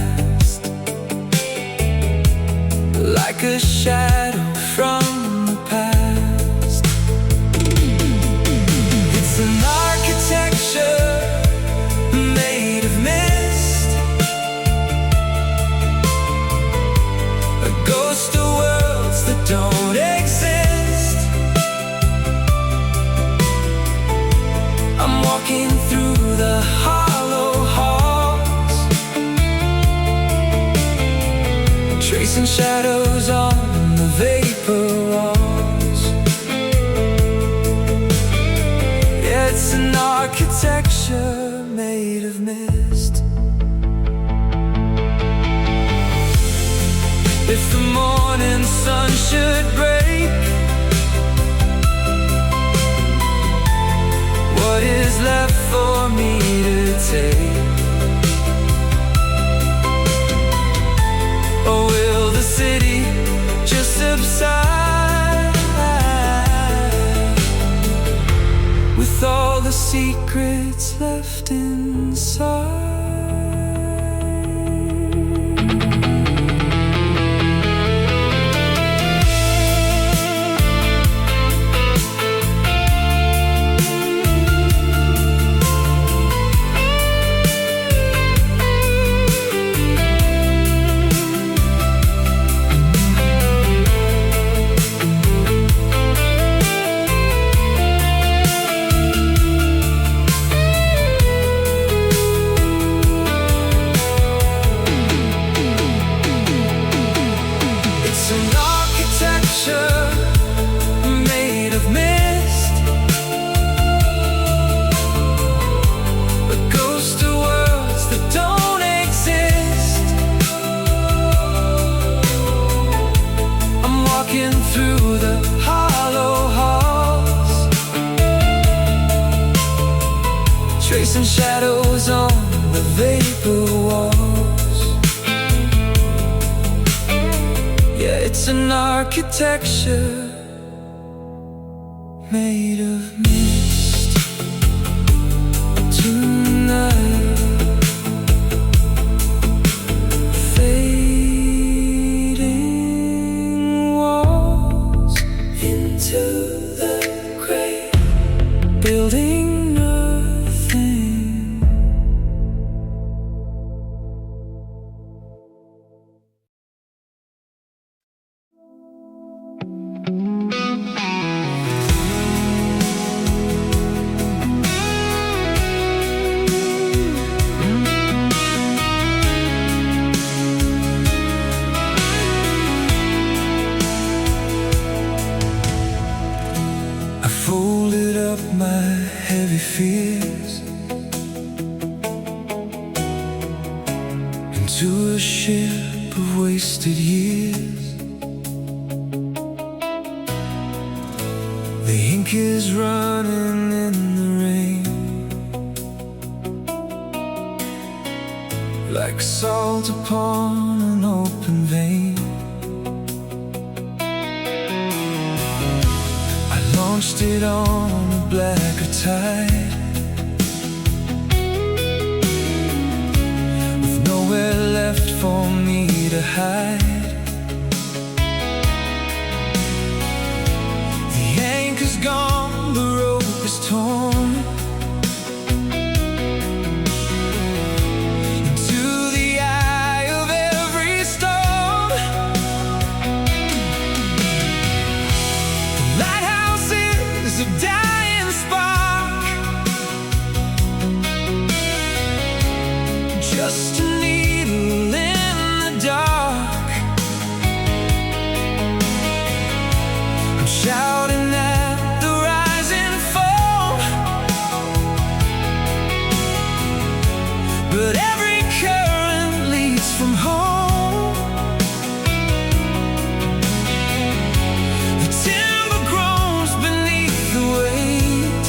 like a shadow from the past. It's an architecture made of mist, a ghost of worlds that don't exist. I'm walking through the hollow halls, tracing shadows on the vapor walls. Yeah, it's an architecture made of mist. If the morning sun should break, what is left for me to take? Or will the city just subside with all the secrets left inside? and shadows on the vapor walls. Yeah, it's an architecture made of mist. Tonight, fading walls into the gray, building nothing. I folded up my heavy fears into a ship of wasted years. The ink is running in the rain, like salt upon an open vein. Launched it on a blacker tide, with nowhere left for me to hide. The anchor's gone, the rope is torn. Into the eye of every storm, the lighthouse is a dying spark, just a needle in the dark. I'm shouting at the rising foam, but every current leads from home. The timber groans beneath the weight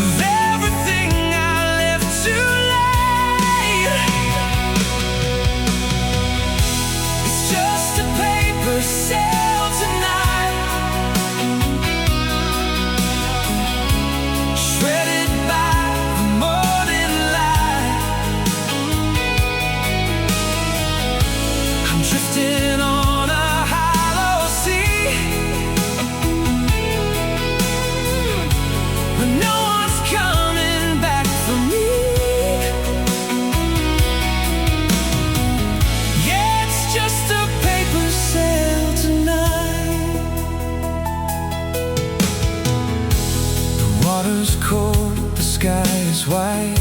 of everything I left too late. It's just a paper sail tonight, shredded by the morning light. I'm drifting on a hollow sea, but no one's coming back for me. Yeah, it's just a paper sail tonight. The water's cold, the sky is white,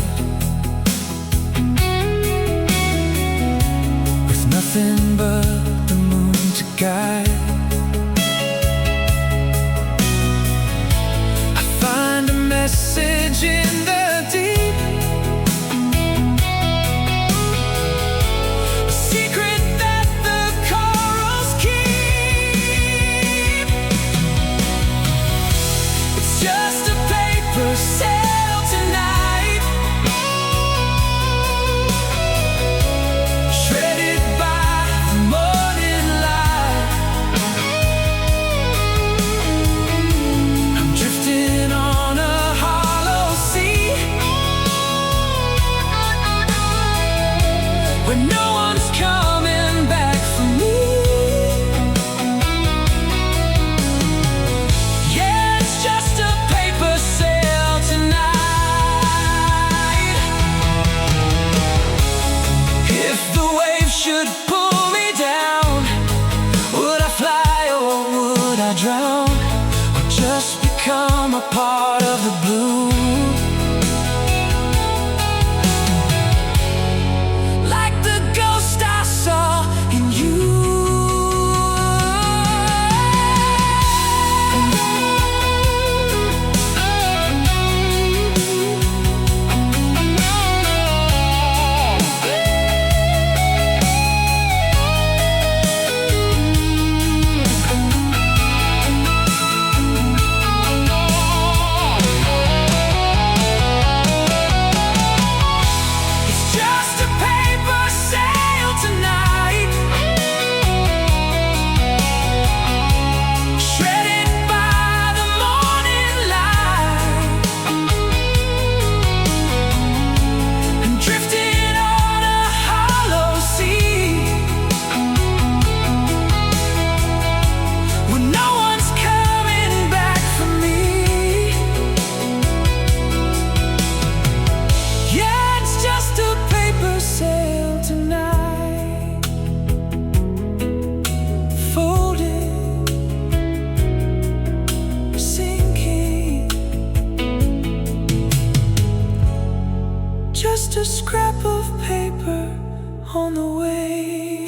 with nothing but the moon to guide. I find a message in the deep, a secret that the corals keep. It's just a paper sail tonight, shredded by the morning light. I'm drifting on a hollow sea, where no one's coming back for me. Yeah, it's just a paper sail tonight. If the waves should pull me down, would I fly or would I drown, or just become a part of the blue? Like the ghost on the waves.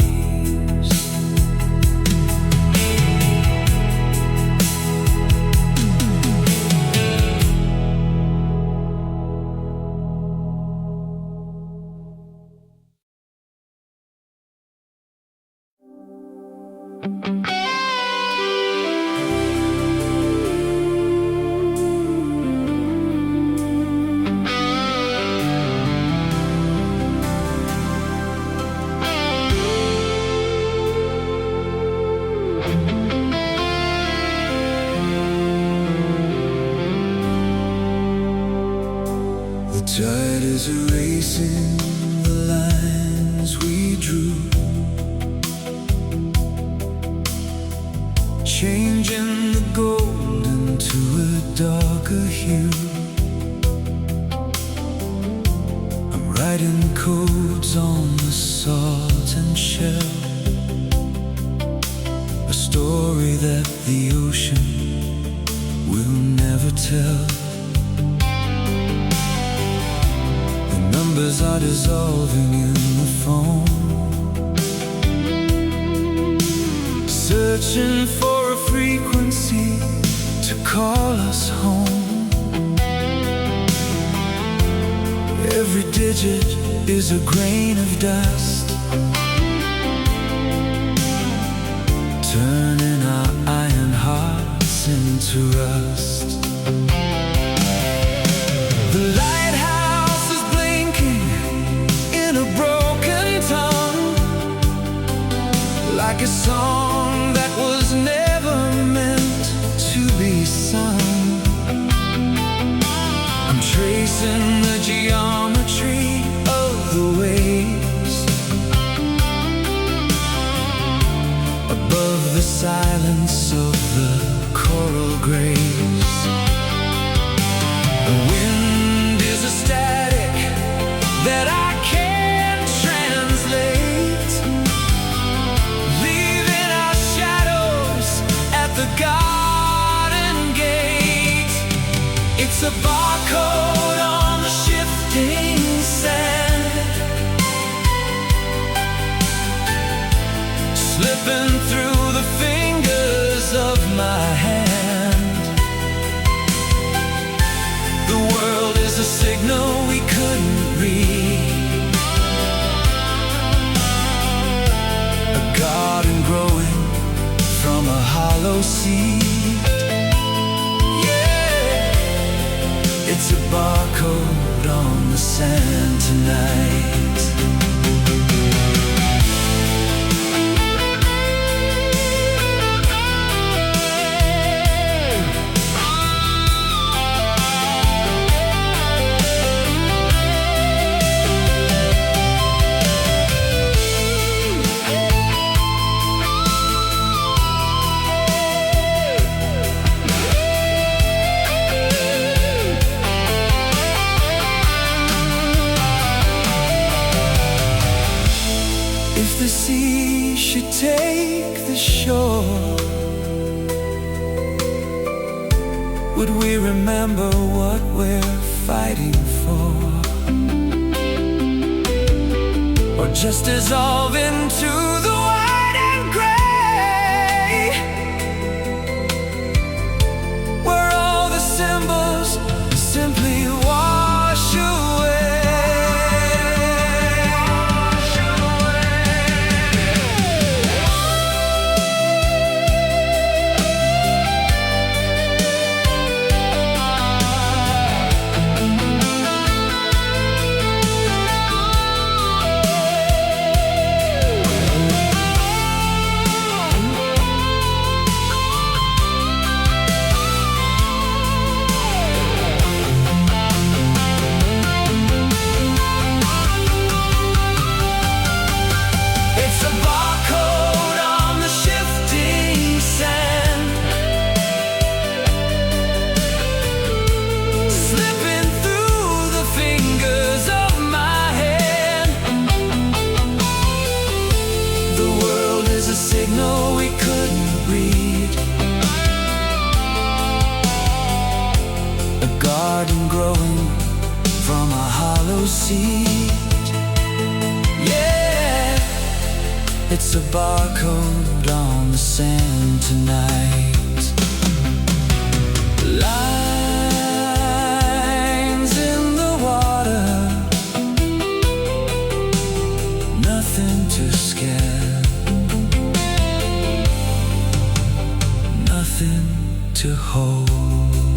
The tide is erasing the lines we drew, changing the gold into a darker hue. I'm writing codes on the salt and shell, a story that the ocean will never tell. Numbers are dissolving in the foam, searching for a frequency to call us home. Every digit is a grain of dust, turning our iron hearts into rust. The lighthouse is blinking in a broken tongue, like a song that was never meant to be sung. I'm tracing the geometry of the waves above the silence of the coral graves. The wind is a static that I can't translate, leaving our shadows at the garden gate. It's a barcode on the shifting sand, slipping through the fingers of my hand. The world is a signal we couldn't read, a garden growing from a hollow seed. Yeah, it's a barcode on the sand tonight. If the sea should take the shore, would we remember what we're fighting for? Or just dissolve into the white and gray, where all the symbols simply wash away? garden growing from a hollow seed. Yeah, It's a barcode on the sand tonight. Lines in the water, nothing to scare, nothing to hold.